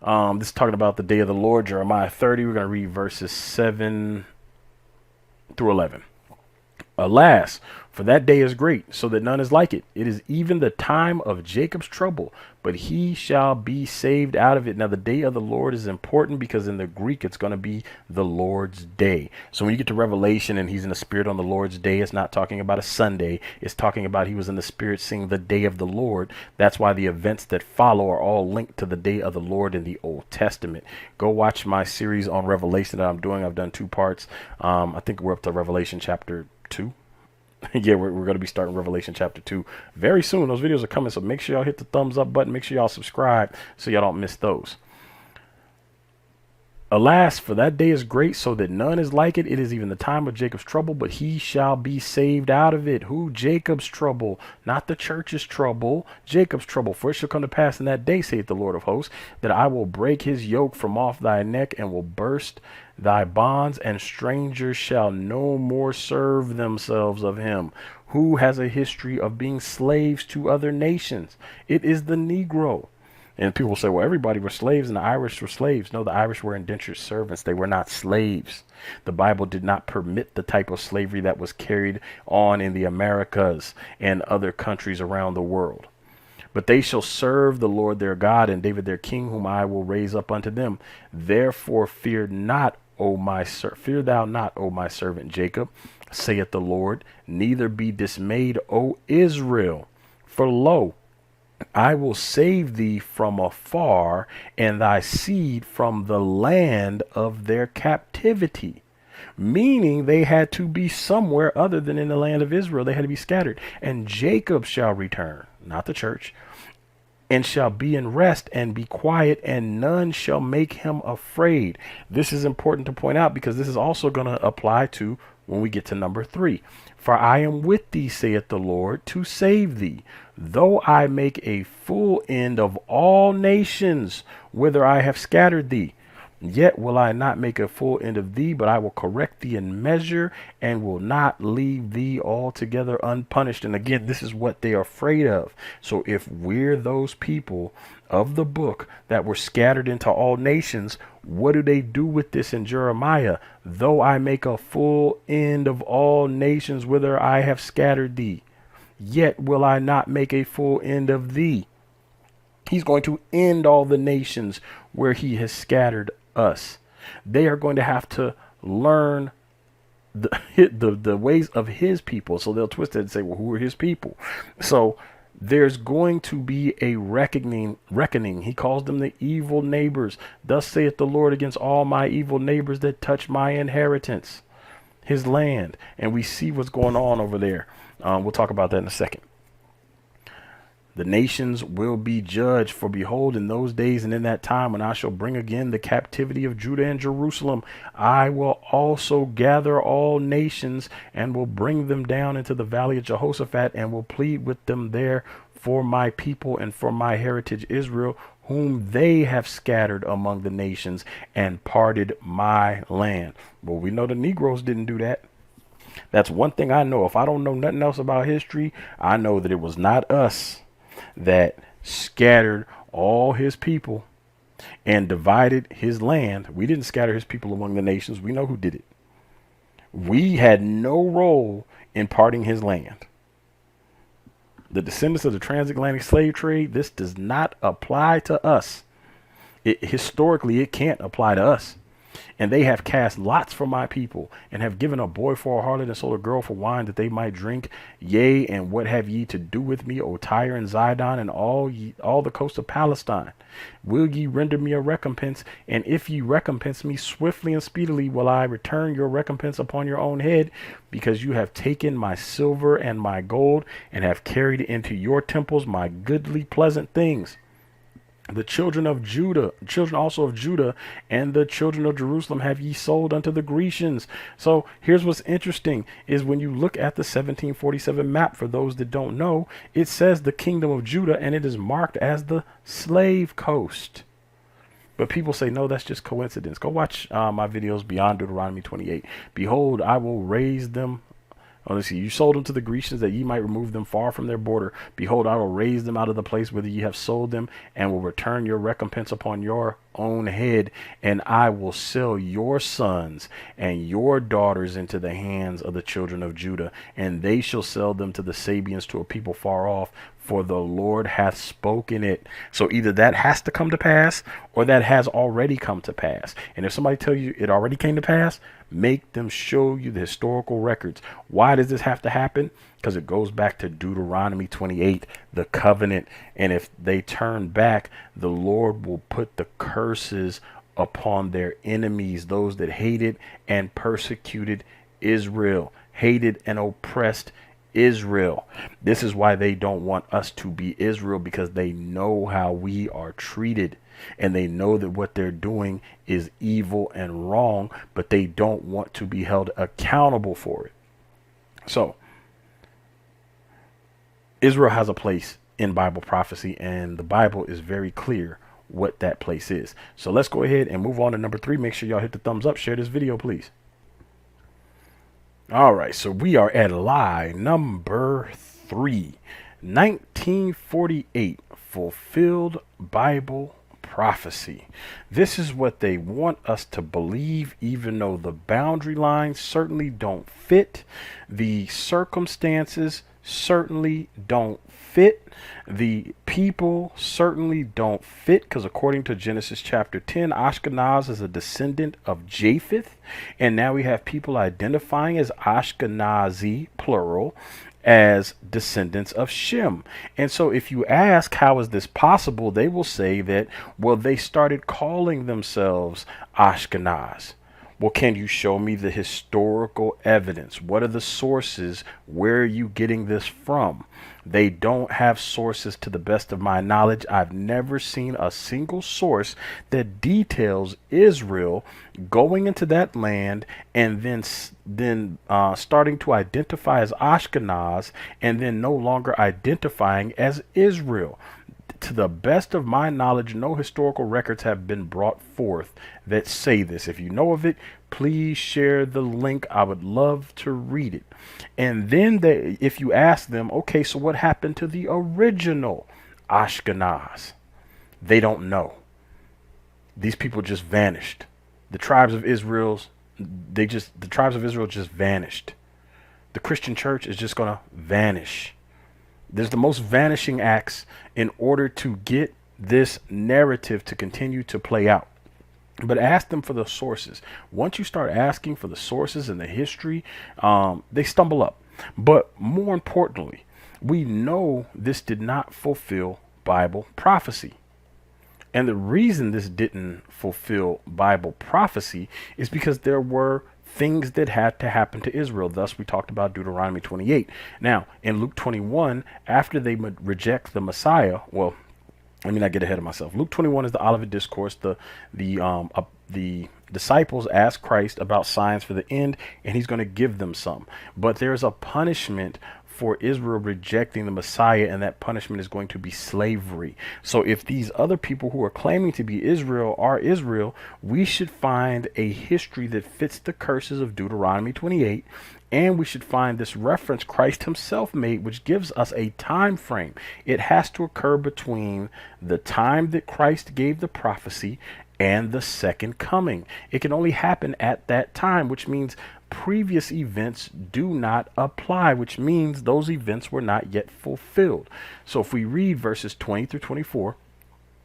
This is talking about the day of the Lord, Jeremiah 30. We're going to read verses 7 through 11. Alas, for that day is great, so that none is like it. It is even the time of Jacob's trouble, but he shall be saved out of it. Now, the day of the Lord is important because in the Greek, it's going to be the Lord's day. So when you get to Revelation and he's in the spirit on the Lord's day, it's not talking about a Sunday. It's talking about he was in the spirit seeing the day of the Lord. That's why the events that follow are all linked to the day of the Lord in the Old Testament. Go watch my series on Revelation that I'm doing. I've done 2 parts. I think we're up to Revelation chapter 2. Yeah, we're going to be starting Revelation chapter 2 very soon. Those videos are coming, so make sure y'all hit the thumbs up button. Make sure y'all subscribe so y'all don't miss those. Alas, for that day is great, so that none is like it. It is even the time of Jacob's trouble, but he shall be saved out of it. Who? Jacob's trouble, not the church's trouble. Jacob's trouble. For it shall come to pass in that day, saith the Lord of hosts, that I will break his yoke from off thy neck and will burst thy bonds, and strangers shall no more serve themselves of him. Who has a history of being slaves to other nations? It is the Negro. And people say, well, everybody were slaves and the Irish were slaves. No, the Irish were indentured servants. They were not slaves. The Bible did not permit the type of slavery that was carried on in the Americas and other countries around the world. But they shall serve the Lord their God and David their king, whom I will raise up unto them. Therefore fear not, fear thou not, O my servant Jacob, saith the Lord, neither be dismayed, O Israel. For lo, I will save thee from afar, and thy seed from the land of their captivity. Meaning they had to be somewhere other than in the land of Israel. They had to be scattered. And Jacob shall return, not the church, and shall be in rest and be quiet, and none shall make him afraid. This is important to point out because this is also going to apply to when we get to number 3. For I am with thee, saith the Lord, to save thee, though I make a full end of all nations, whither I have scattered thee. Yet will I not make a full end of thee, but I will correct thee in measure, and will not leave thee altogether unpunished. And again, this is what they are afraid of. So if we're those people of the book that were scattered into all nations, what do they do with this in Jeremiah? Though I make a full end of all nations whither I have scattered thee, yet will I not make a full end of thee. He's going to end all the nations where he has scattered us. They are going to have to learn the ways of his people. So they'll twist it and say, well, who are his people? So there's going to be a reckoning. He calls them the evil neighbors. Thus saith the Lord against all my evil neighbors that touch my inheritance, his land. And we see what's going on over there. We'll talk about that in a second. The nations will be judged, for behold, in those days and in that time, when I shall bring again the captivity of Judah and Jerusalem, I will also gather all nations and will bring them down into the valley of Jehoshaphat, and will plead with them there for my people and for my heritage Israel, whom they have scattered among the nations and parted my land. Well, we know the Negroes didn't do that. That's one thing I know. If I don't know nothing else about history, I know that it was not us that scattered all his people and divided his land. We didn't scatter his people among the nations. We know who did it. We had no role in parting his land. The descendants of the transatlantic slave trade, this does not apply to us. Historically, it can't apply to us. And they have cast lots for my people, and have given a boy for a harlot, and sold a girl for wine, that they might drink. Yea, and what have ye to do with me, O Tyre and Zidon, and all the coast of Palestine? Will ye render me a recompense? And if ye recompense me swiftly and speedily, will I return your recompense upon your own head, because you have taken my silver and my gold, and have carried into your temples my goodly pleasant things. The children of Judah, children also of Judah, and the children of Jerusalem have ye sold unto the Grecians. So here's what's interesting is when you look at the 1747 map, for those that don't know, it says the kingdom of Judah, and it is marked as the slave coast. But people say, no, that's just coincidence. Go watch my videos beyond Deuteronomy 28. Behold, I will raise them. Oh, let's see. You sold them to the Grecians, that ye might remove them far from their border. Behold, I will raise them out of the place whither ye have sold them, and will return your recompense upon your own head, and I will sell your sons and your daughters into the hands of the children of Judah, and they shall sell them to the Sabians, to a people far off, for the Lord hath spoken it. So either that has to come to pass, or that has already come to pass. And if somebody tell you it already came to pass, make them show you the historical records. Why does this have to happen? Because it goes back to Deuteronomy 28, the covenant. And if they turn back, the Lord will put the curses upon their enemies, those that hated and persecuted Israel, hated and oppressed Israel. This is why they don't want us to be Israel, because they know how we are treated, and they know that what they're doing is evil and wrong, but they don't want to be held accountable for it. So Israel has a place in Bible prophecy, and the Bible is very clear what that place is. So let's go ahead and move on to number 3. Make sure y'all hit the thumbs up, share this video, please. All right, so we are at lie number 3, 1948, fulfilled Bible prophecy. This is what they want us to believe, even though the boundary lines certainly don't fit. The circumstances certainly don't fit. The people certainly don't fit, because according to Genesis chapter 10, Ashkenaz is a descendant of Japheth. And now we have people identifying as Ashkenazi, plural, as descendants of Shem. And so if you ask, how is this possible? They will say that, well, they started calling themselves Ashkenaz. Well, can you show me the historical evidence? What are the sources? Where are you getting this from? They don't have sources, to the best of my knowledge. I've never seen a single source that details Israel going into that land and then starting to identify as Ashkenaz, and then no longer identifying as Israel. To the best of my knowledge, no historical records have been brought forth that say this. If you know of it, please share the link. I would love to read it. And then if you ask them, okay, so what happened to the original Ashkenaz? They don't know. These people just vanished. The tribes of Israel just vanished. The Christian church is just going to vanish. There's the most vanishing acts in order to get this narrative to continue to play out. But ask them for the sources. Once you start asking for the sources and the history, they stumble up. But more importantly, we know this did not fulfill Bible prophecy. And the reason this didn't fulfill Bible prophecy is because there were things that had to happen to Israel. Thus, we talked about Deuteronomy 28. Now, in Luke 21, after they reject the Messiah, well, let me not get ahead of myself. Luke 21 is the Olivet Discourse. The disciples ask Christ about signs for the end, and he's going to give them some. But there's a punishment for Israel rejecting the Messiah, and that punishment is going to be slavery. So if these other people who are claiming to be Israel are Israel, we should find a history that fits the curses of Deuteronomy 28. And we should find this reference Christ himself made, which gives us a time frame. It has to occur between the time that Christ gave the prophecy and the second coming. It can only happen at that time, which means previous events do not apply, which means those events were not yet fulfilled. So if we read verses 20 through 24,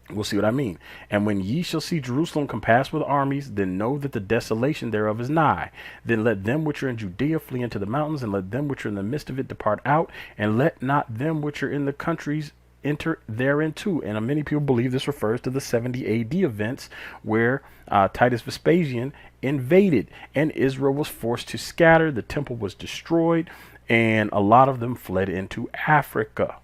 we'll see what I mean. And when ye shall see Jerusalem compassed with armies, then know that the desolation thereof is nigh. Then let them which are in Judea flee into the mountains, and let them which are in the midst of it depart out, and let not them which are in the countries enter thereinto. And many people believe this refers to the 70 AD events where Titus Vespasian invaded and Israel was forced to scatter. The temple was destroyed, and a lot of them fled into Africa.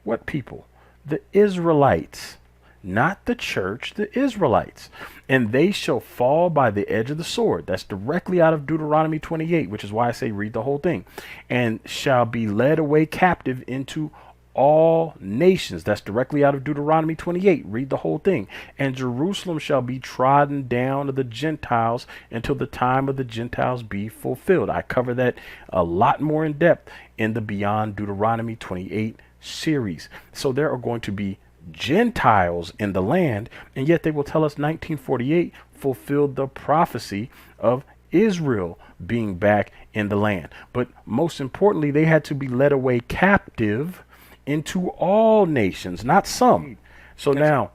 What people? The Israelites. Not the church, the Israelites. And they shall fall by the edge of the sword. That's directly out of Deuteronomy 28, which is why I say read the whole thing. And shall be led away captive into all nations. That's directly out of Deuteronomy 28. Read the whole thing. And Jerusalem shall be trodden down of the Gentiles until the time of the Gentiles be fulfilled. I cover that a lot more in depth in the Beyond Deuteronomy 28 series. So there are going to be Gentiles in the land, and yet they will tell us 1948 fulfilled the prophecy of Israel being back in the land. But most importantly, they had to be led away captive into all nations, not some. So now,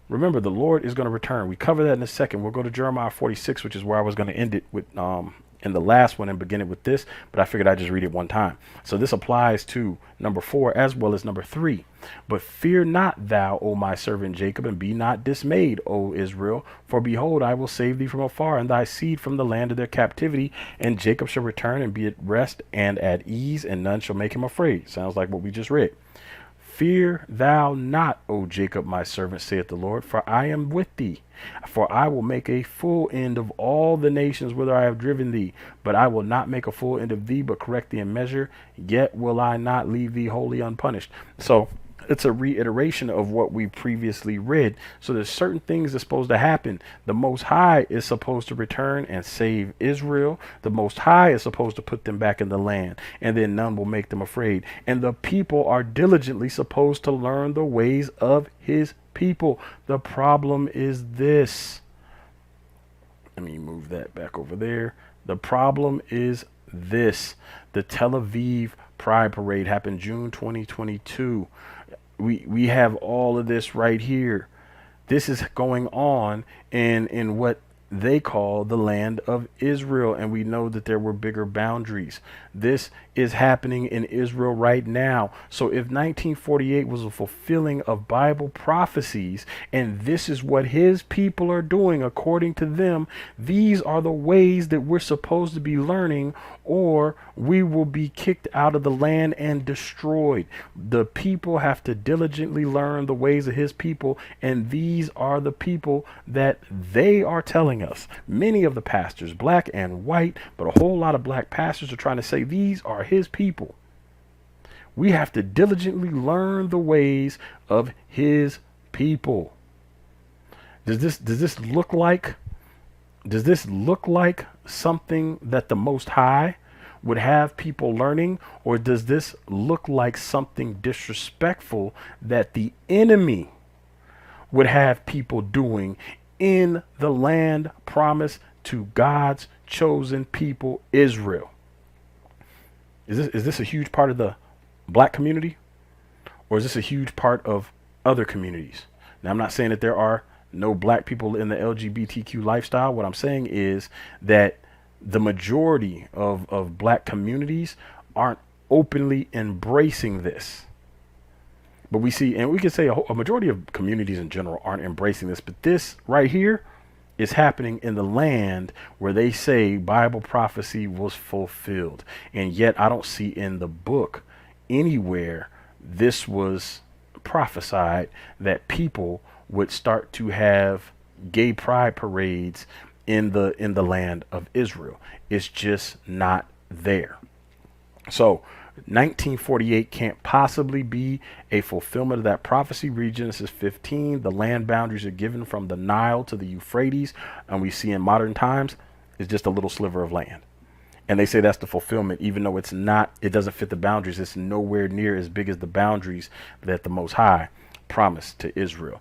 remember, the Lord is going to return. We cover that in a second. We'll go to Jeremiah 46, which is where I was going to end it with in the last one and begin it with this, but I figured I'd just read it one time. So this applies to number 4 as well as number 3. But fear not thou, O my servant Jacob, and be not dismayed, O Israel, for behold, I will save thee from afar, and thy seed from the land of their captivity, and Jacob shall return and be at rest and at ease, and none shall make him afraid. Sounds like what we just read. Fear thou not, O Jacob, my servant, saith the Lord, for I am with thee. For I will make a full end of all the nations whither I have driven thee. But I will not make a full end of thee, but correct thee in measure. Yet will I not leave thee wholly unpunished. So it's a reiteration of what we previously read. So there's certain things that's supposed to happen. The Most High is supposed to return and save Israel. The Most High is supposed to put them back in the land, and then none will make them afraid. And the people are diligently supposed to learn the ways of his people. The problem is this. Let me move that back over there. The problem is this. The Tel Aviv Pride Parade happened June 2022. We have all of this right here. This is going on in what they call the land of Israel, and we know that there were bigger boundaries. This is happening in Israel right now. So if 1948 was a fulfilling of Bible prophecies, and this is what his people are doing according to them, these are the ways that we're supposed to be learning, or we will be kicked out of the land and destroyed. The people have to diligently learn the ways of his people, and these are the people that they are telling us. Many of the pastors, black and white, but a whole lot of black pastors are trying to say these are his people. We have to diligently learn the ways of his people. Does this look like something that the Most High would have people learning, or does this look like something disrespectful that the enemy would have people doing in the land promised to God's chosen people, Israel? Is this a huge part of the black community, or is this a huge part of other communities? Now, I'm not saying that there are no black people in the LGBTQ lifestyle. What I'm saying is that the majority of black communities aren't openly embracing this. But we see, and we can say a majority of communities in general aren't embracing this, but this right here is happening in the land where they say Bible prophecy was fulfilled. And yet I don't see in the book anywhere this was prophesied that people would start to have gay pride parades in the land of Israel. It's just not there. So 1948 can't possibly be a fulfillment of that prophecy. Read Genesis 15. The land boundaries are given from the Nile to the Euphrates, and we see in modern times it's just a little sliver of land. And they say that's the fulfillment, even though it's not, it doesn't fit the boundaries. It's nowhere near as big as the boundaries that the Most High promised to Israel.